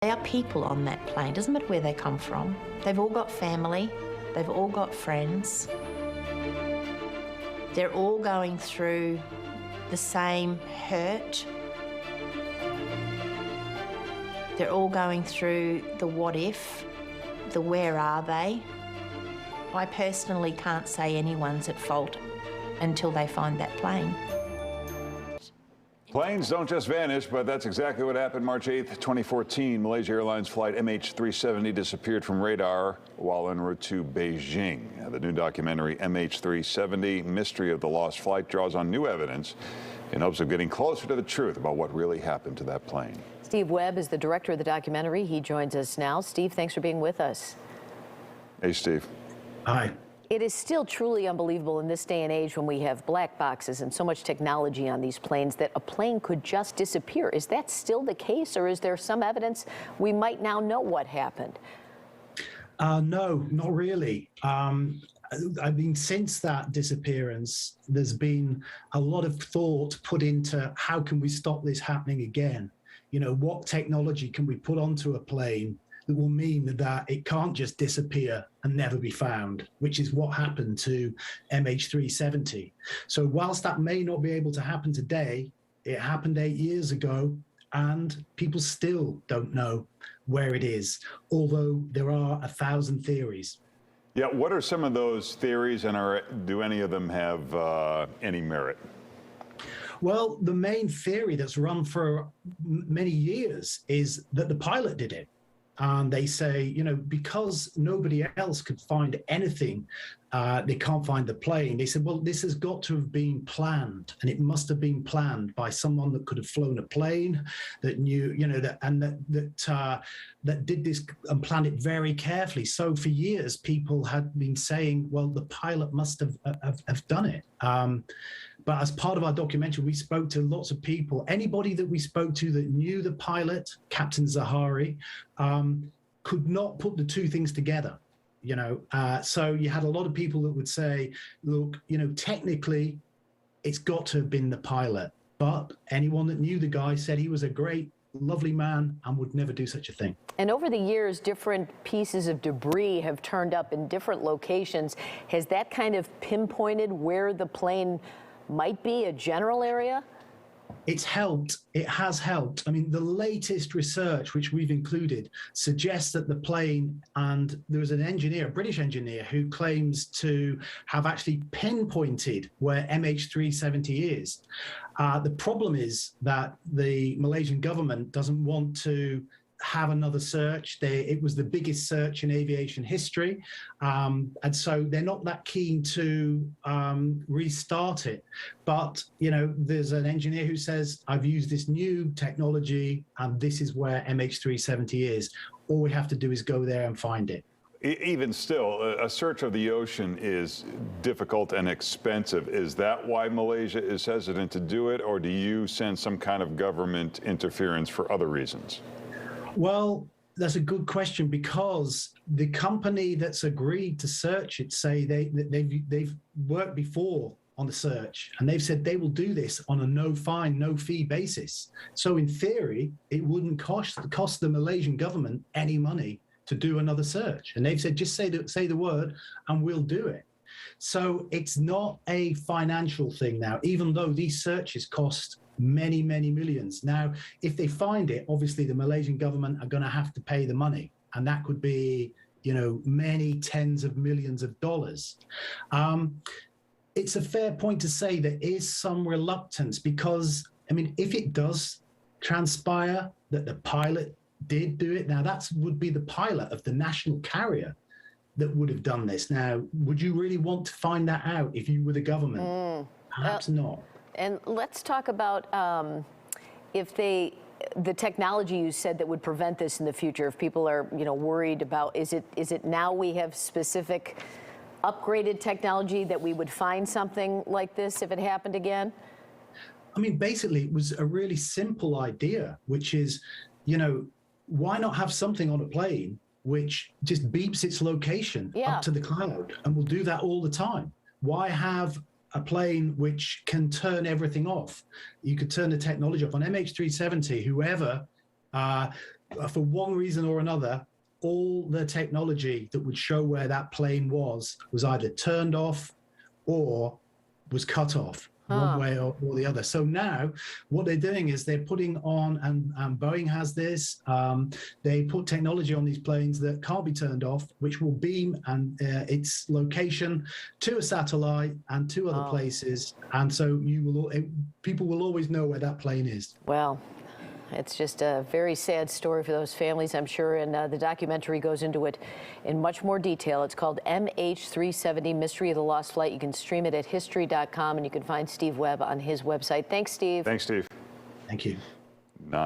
There are people on that plane, doesn't matter where they come from. They've all got family, they've all got friends. They're all going through the same hurt. They're all going through the what if, the where are they. I personally can't say anyone's at fault until they find that plane. Planes don't just vanish, but that's exactly what happened March 8th, 2014. Malaysia Airlines flight MH370 disappeared from radar while en route to Beijing. The new documentary MH370, Mystery of the Lost Flight, draws on new evidence in hopes of getting closer to the truth about what really happened to that plane. Steve Webb is the director of the documentary. He joins us now. Steve, thanks for being with us. Hey, Steve. Hi. It is still truly unbelievable in this day and age when we have black boxes and so much technology on these planes that a plane could just disappear. Is that still the case, or is there some evidence we might now know what happened? No, not really. I mean, since that disappearance, there's been a lot of thought put into how can we stop this happening again? You know, what technology can we put onto a plane that will mean that it can't just disappear and never be found, which is what happened to MH370. So whilst that may not be able to happen today, it happened 8 years ago, and people still don't know where it is, although there are 1,000 theories. Yeah, what are some of those theories, and do any of them have any merit? Well, the main theory that's run for many years is that the pilot did it. And they say, you know, because nobody else could find anything, they can't find the plane. They said, well, this has got to have been planned, and it must have been planned by someone that could have flown a plane, that knew, you know, that did this and planned it very carefully. So for years, people had been saying, well, the pilot must have done it. But as part of our documentary, we spoke to lots of people. Anybody that we spoke to that knew the pilot, Captain Zahari, could not put the two things together. You know, so you had a lot of people that would say, look, you know, technically, it's got to have been the pilot. But anyone that knew the guy said he was a great, lovely man and would never do such a thing. And over the years, different pieces of debris have turned up in different locations. Has that kind of pinpointed where the plane might be, a general area? It's helped. It has helped. I mean, the latest research, which we've included, suggests that the plane, and there was an engineer, a British engineer, who claims to have actually pinpointed where MH370 is. The problem is that the Malaysian government doesn't want to have another search. It was the biggest search in aviation history. And so they're not that keen to restart it. But, you know, there's an engineer who says, I've used this new technology and this is where MH370 is. All we have to do is go there and find it. Even still, a search of the ocean is difficult and expensive. Is that why Malaysia is hesitant to do it, or do you sense some kind of government interference for other reasons? Well, that's a good question, because the company that's agreed to search it say they've worked before on the search, and they've said they will do this on a no fine, no fee basis. So in theory, it wouldn't cost the Malaysian government any money to do another search. And they've said, just say the word and we'll do it. So it's not a financial thing now, even though these searches cost many, many millions. Now, if they find it, obviously the Malaysian government are going to have to pay the money, and that could be, you know, many tens of millions of dollars. It's a fair point to say there is some reluctance, because, I mean, if it does transpire that the pilot did do it, now that would be the pilot of the national carrier that would have done this. Now, would you really want to find that out if you were the government? Perhaps not. And let's talk about if the technology you said that would prevent this in the future, if people are, you know, worried about, is it now we have specific upgraded technology that we would find something like this if it happened again? I mean, basically, it was a really simple idea, which is, you know, why not have something on a plane which just beeps its location up to the cloud, and will do that all the time? Why have a plane which can turn everything off? You could turn the technology off. On MH370, whoever for one reason or another, all the technology that would show where that plane was either turned off or was cut off. One way or the other. So now what they're doing is they're putting on, and Boeing has this, they put technology on these planes that can't be turned off, which will beam and its location to a satellite and to other places. And so people will always know where that plane is. Well, it's just a very sad story for those families, I'm sure, and the documentary goes into it in much more detail. It's called MH370, Mystery of the Lost Flight. You can stream it at history.com, and you can find Steve Webb on his website. Thanks, Steve. Thanks, Steve. Thank you.